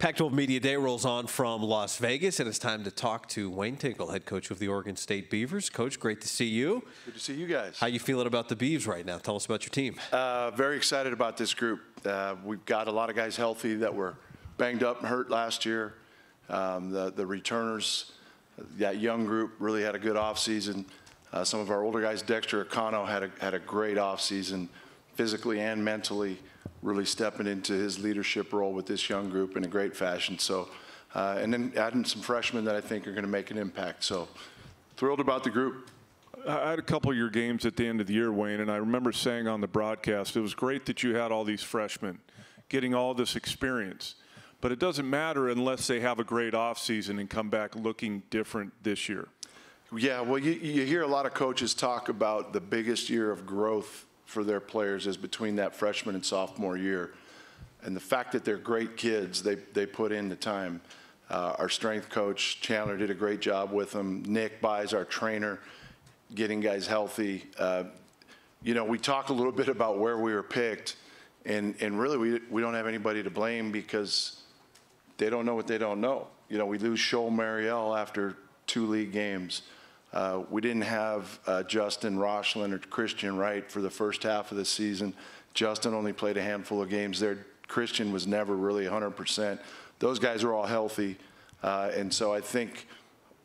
Pac-12 Media Day rolls on from Las Vegas, and it's time to talk to Wayne Tinkle, head coach of the Oregon State Beavers. Coach, great to see you. Good to see you guys. How you feeling about the Beavs right now? Tell us about your team. Very excited about this group. We've got a lot of guys healthy that were banged up and hurt last year. The returners, that young group, really had a good offseason. Some of our older guys, Dexter Akano, had a great offseason, physically and mentally, really stepping into his leadership role with this young group in a great fashion. So, and then adding some freshmen that I think are going to make an impact. So, thrilled about the group. I had a couple of your games at the end of the year, Wayne, and I remember saying on the broadcast, it was great that you had all these freshmen getting all this experience. But it doesn't matter unless they have a great offseason and come back looking different this year. Yeah, well, you hear a lot of coaches talk about the biggest year of growth for their players is between that freshman and sophomore year. And the fact that they're great kids, they put in the time. Our strength coach, Chandler, did a great job with them. Nick Buys, our trainer, getting guys healthy. You know, we talked a little bit about where we were picked, and really we don't have anybody to blame because they don't know what they don't know. You know, we lose Shoal Mariel after 2 league games. We didn't have Justin Rochlin or Christian Wright for the first half of the season. Justin only played a handful of games there. Christian was never really 100%. Those guys are all healthy. And so I think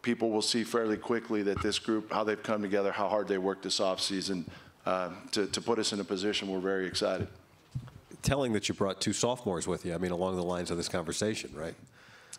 people will see fairly quickly that this group, how they've come together, how hard they worked this offseason to put us in a position we're very excited. Telling that you brought 2 sophomores with you, I mean, along the lines of this conversation, right?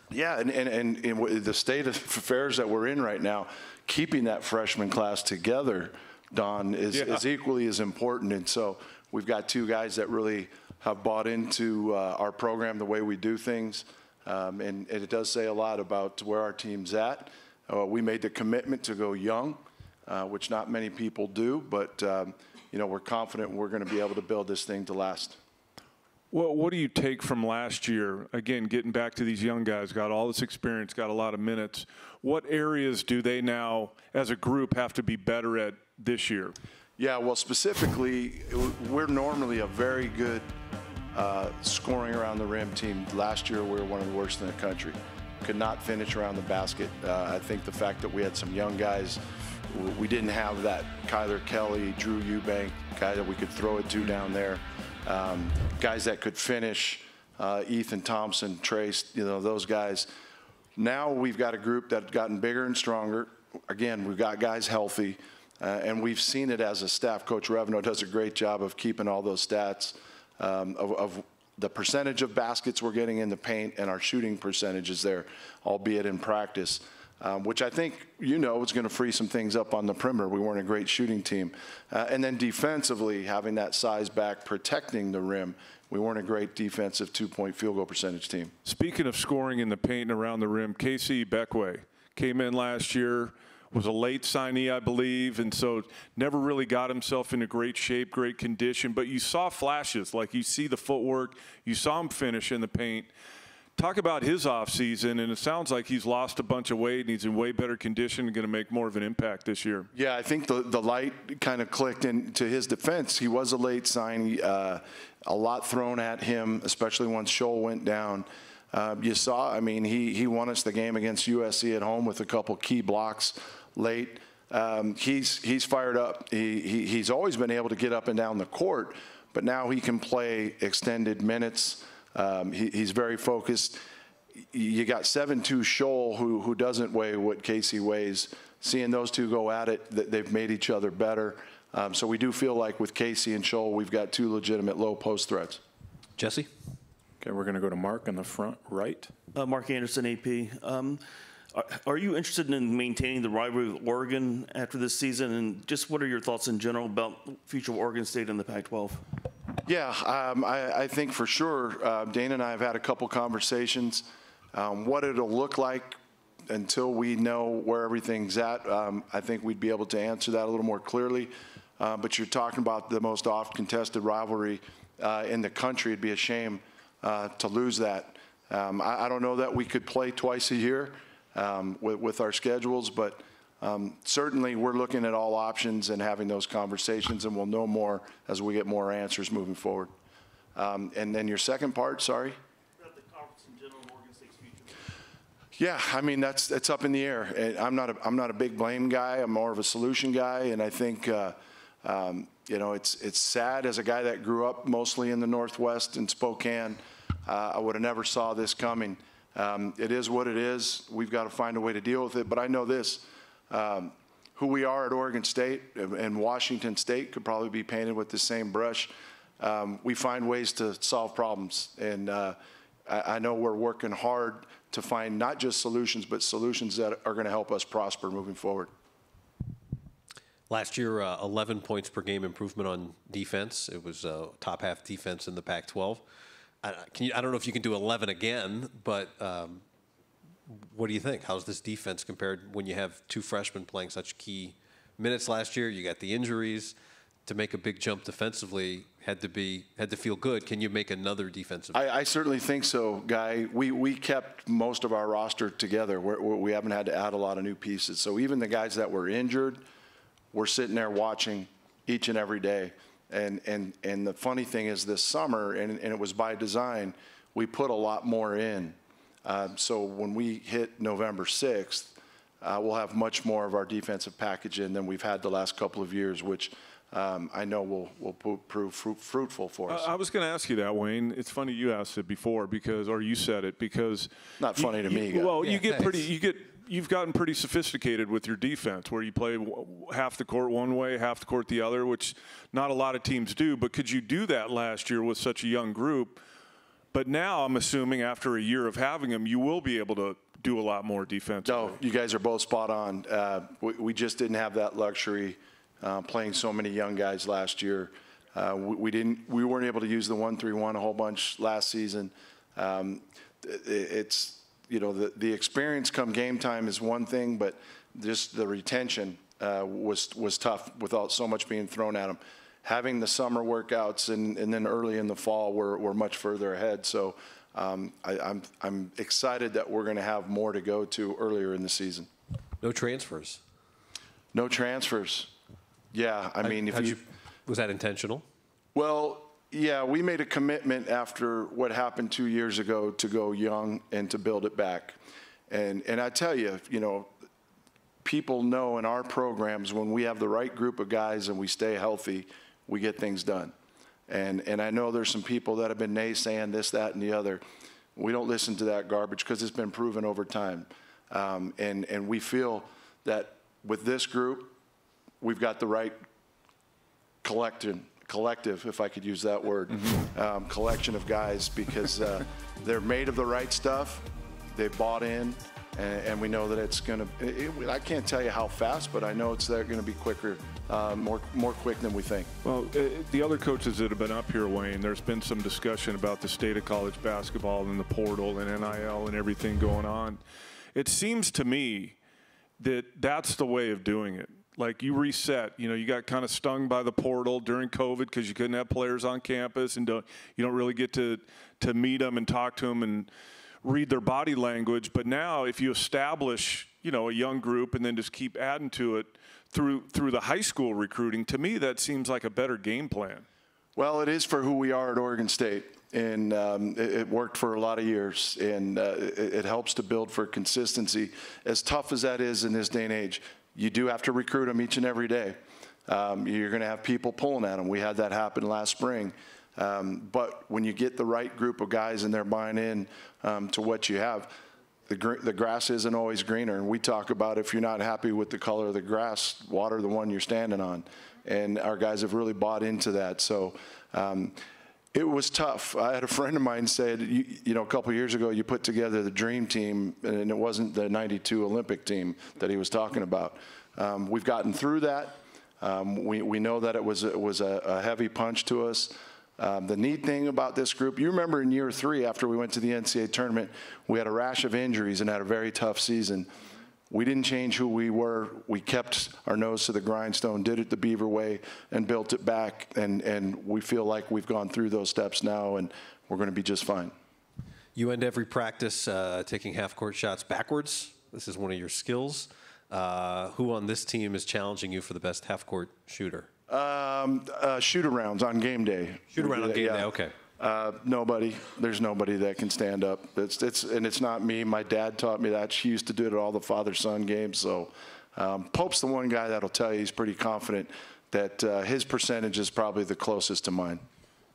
Yeah, and the state of affairs that we're in right now, keeping that freshman class together, Don, is equally as important. And so we've got 2 guys that really have bought into our program, the way we do things. And it does say a lot about where our team's at. We made the commitment to go young, which not many people do. But, you know, we're confident we're going to be able to build this thing to last. Well, what do you take from last year? Again, getting back to these young guys, got all this experience, got a lot of minutes. What areas do they now, as a group, have to be better at this year? Yeah, well, specifically, we're normally a very good scoring around the rim team. Last year, we were one of the worst in the country. Could not finish around the basket. I think the fact that we had some young guys, we didn't have that Kyler Kelly, Drew Eubank guy that we could throw it to down there. Guys that could finish, Ethan Thompson, Trace, you know, those guys. Now we've got a group that's gotten bigger and stronger. Again, we've got guys healthy, and we've seen it as a staff. Coach Revno does a great job of keeping all those stats of the percentage of baskets we're getting in the paint and our shooting percentages there, albeit in practice. Which I think, you know, is going to free some things up on the perimeter. We weren't a great shooting team. And then defensively, having that size back, protecting the rim, we weren't a great defensive 2-point field goal percentage team. Speaking of scoring in the paint and around the rim, Casey Beckway came in last year, was a late signee, I believe, and so never really got himself into great shape, great condition. But you saw flashes, like you see the footwork, you saw him finish in the paint. Talk about his offseason, and it sounds like he's lost a bunch of weight and he's in way better condition and going to make more of an impact this year. Yeah, I think the light kind of clicked into his defense. He was a late signee, a lot thrown at him, especially once Shoal went down. You saw, I mean, he won us the game against USC at home with a couple key blocks late. He's fired up. He's always been able to get up and down the court, but now he can play extended minutes. He's very focused. You got 7'2" Shoal, who doesn't weigh what Casey weighs. Seeing those 2 go at it, they've made each other better. So we do feel like with Casey and Shoal, we've got 2 legitimate low post threats. Jesse? Okay, we're going to go to Mark on the front right. Mark Anderson, AP. Are you interested in maintaining the rivalry with Oregon after this season? And just what are your thoughts in general about future of Oregon State in the Pac-12? Yeah, I think for sure, Dana and I have had a couple conversations. What it'll look like until we know where everything's at, I think we'd be able to answer that a little more clearly. But you're talking about the most oft-contested rivalry in the country. It'd be a shame to lose that. I don't know that we could play twice a year with our schedules, but certainly we're looking at all options and having those conversations, and we'll know more as we get more answers moving forward. And then your second part, sorry? About the conference in general, Oregon State. Yeah, I mean it's up in the air. And I'm not a big blame guy. I'm more of a solution guy, and I think you know, it's sad as a guy that grew up mostly in the Northwest in Spokane. I would have never saw this coming. It is what it is. We've got to find a way to deal with it. But I know this. Who we are at Oregon State and Washington State could probably be painted with the same brush. We find ways to solve problems, and I know we're working hard to find not just solutions, but solutions that are going to help us prosper moving forward. Last year, 11 points per game improvement on defense. It was top half defense in the Pac-12. I don't know if you can do 11 again, but what do you think? How's this defense compared when you have two freshmen playing such key minutes last year? You got the injuries. To make a big jump defensively had to feel good. Can you make another defensive? I certainly think so, Guy. We kept most of our roster together. We haven't had to add a lot of new pieces. So even the guys that were injured, we're sitting there watching each and every day. And the funny thing is this summer, and it was by design, we put a lot more in. So when we hit November 6th, we'll have much more of our defensive package in than we've had the last couple of years, which I know will prove fruitful for us. I was going to ask you that, Wayne. It's funny you asked it before or you said it because not funny to me. Well, yeah, you've gotten pretty sophisticated with your defense, where you play half the court one way, half the court the other, which not a lot of teams do. But could you do that last year with such a young group? But now I'm assuming after a year of having them, you will be able to do a lot more defensively. No, you guys are both spot on. We just didn't have that luxury. Playing so many young guys last year, we weren't able to use the 1-3-1 a whole bunch last season. It's the experience come game time is one thing, but just the retention was tough without so much being thrown at them. Having the summer workouts and then early in the fall, we're much further ahead. So I'm excited that we're going to have more to go to earlier in the season. No transfers. No transfers. Yeah, I mean, was that intentional? Well, yeah, we made a commitment after what happened 2 years ago to go young and to build it back. And I tell you, people know in our programs when we have the right group of guys and we stay healthy, we get things done. And I know there's some people that have been naysaying this, that, and the other. We don't listen to that garbage because it's been proven over time. And we feel that with this group, we've got the right collective, if I could use that word, collection of guys because they're made of the right stuff. They've bought in, and we know that it's going to. I can't tell you how fast, but I know it's going to be quicker, more quick than we think. Well, the other coaches that have been up here, Wayne, there's been some discussion about the state of college basketball and the portal and NIL and everything going on. It seems to me that that's the way of doing it. Like you reset, you got kind of stung by the portal during COVID because you couldn't have players on campus and you don't really get to meet them and talk to them and read their body language. But now if you establish, a young group and then just keep adding to it through the high school recruiting, to me that seems like a better game plan. Well, it is for who we are at Oregon State. And it worked for a lot of years, and it helps to build for consistency. As tough as that is in this day and age, you do have to recruit them each and every day. You're going to have people pulling at them. We had that happen last spring. But when you get the right group of guys and they're buying in to what you have, the grass isn't always greener. And we talk about if you're not happy with the color of the grass, water the one you're standing on. And our guys have really bought into that. So it was tough. I had a friend of mine said, a couple of years ago, you put together the dream team, and it wasn't the '92 Olympic team that he was talking about. We've gotten through that. We know that it was a heavy punch to us. The neat thing about this group, you remember in year 3 after we went to the NCAA tournament, we had a rash of injuries and had a very tough season. We didn't change who we were. We kept our nose to the grindstone, did it the Beaver way, and built it back. And we feel like we've gone through those steps now, and we're going to be just fine. You end every practice taking half-court shots backwards. This is one of your skills. Who on this team is challenging you for the best half-court shooter? Shoot-arounds on game day. Shoot-around on game day, okay. Nobody. There's nobody that can stand up. And it's not me. My dad taught me that. She used to do it at all the father-son games. So Pope's the one guy that'll tell you he's pretty confident that his percentage is probably the closest to mine.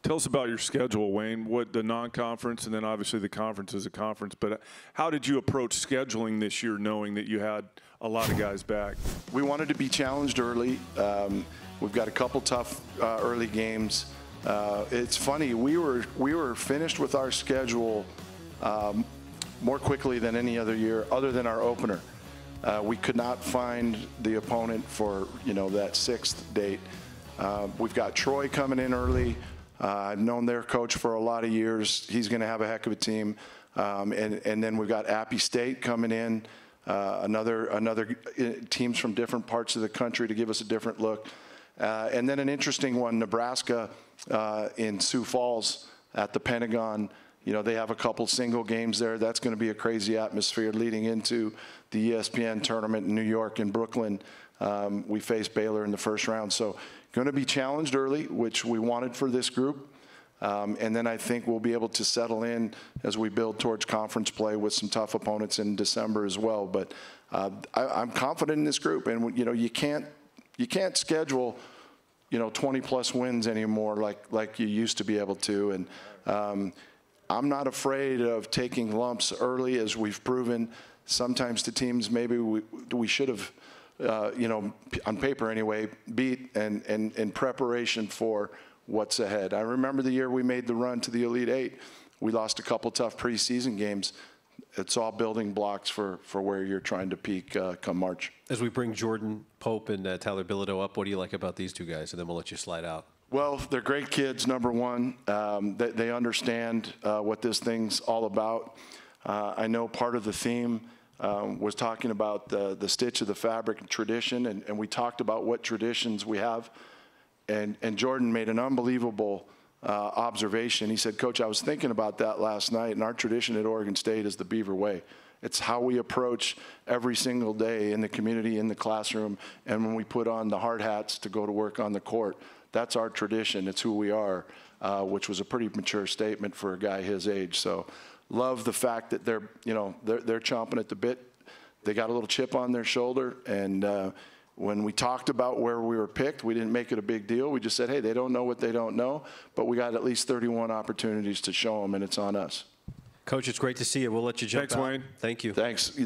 Tell us about your schedule, Wayne. What the non-conference, and then obviously the conference is a conference. But how did you approach scheduling this year, knowing that you had a lot of guys back? We wanted to be challenged early. We've got a couple tough early games. It's funny. We were finished with our schedule more quickly than any other year, other than our opener. We could not find the opponent for that 6th date. We've got Troy coming in early. I've known their coach for a lot of years. He's going to have a heck of a team. And then we've got Appy State coming in, another teams from different parts of the country to give us a different look. And then an interesting one, Nebraska in Sioux Falls at the Pentagon. They have a couple single games there. That's going to be a crazy atmosphere leading into the ESPN tournament in New York and Brooklyn. We faced Baylor in the first round. So going to be challenged early, which we wanted for this group. And then I think we'll be able to settle in as we build towards conference play with some tough opponents in December as well. But I'm confident in this group. And, you can't schedule, 20-plus wins anymore like you used to be able to. And I'm not afraid of taking lumps early, as we've proven. Sometimes the teams maybe we should have, on paper anyway, beat and in preparation for what's ahead. I remember the year we made the run to the Elite Eight. We lost a couple tough preseason games. It's all building blocks for where you're trying to peak come March. As we bring Jordan Pope and Tyler Bilodeau up, what do you like about these two guys? And then we'll let you slide out. Well, they're great kids, number one. They understand what this thing's all about. I know part of the theme was talking about the stitch of the fabric and tradition, and we talked about what traditions we have. And Jordan made an unbelievable observation. He said, Coach, I was thinking about that last night, and our tradition at Oregon State is the Beaver Way. It's how we approach every single day in the community, in the classroom, and when we put on the hard hats to go to work on the court. That's our tradition. It's who we are, which was a pretty mature statement for a guy his age. So love the fact that they're chomping at the bit. They got a little chip on their shoulder, and when we talked about where we were picked, we didn't make it a big deal. We just said, hey, they don't know what they don't know, but we got at least 31 opportunities to show them, and it's on us. Coach, it's great to see you. We'll let you jump out. Thanks, Wayne. Thank you. Thanks.